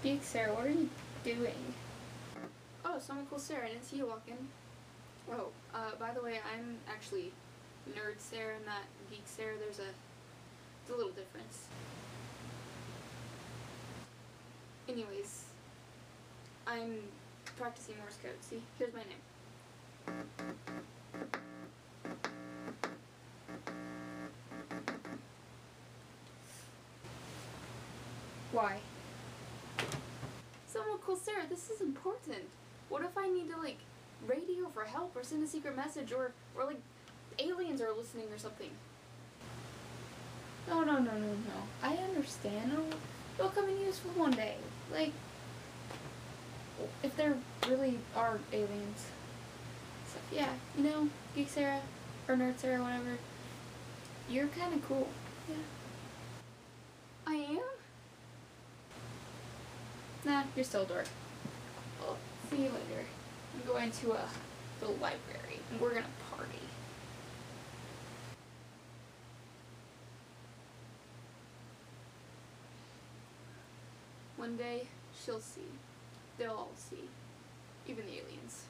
Geek Sarah, what are you doing? Oh, someone cool Sarah, I didn't see you walk in. Oh, by the way, I'm actually Nerd Sarah, not Geek Sarah. There's a little difference. Anyways, I'm practicing Morse code. See, here's my name. Why? Someone cool Sarah, this is important. What if I need to, like, radio for help or send a secret message or like, aliens are listening or something? No. I understand. It'll come in useful one day. Like, if there really are aliens. So, yeah, you know, Geek Sarah, or Nerd Sarah, whatever. You're kind of cool. Yeah. I am? Nah, you're still a dork. Well, see you later. I'm going to the library, and we're gonna party. One day, she'll see. They'll all see. Even the aliens.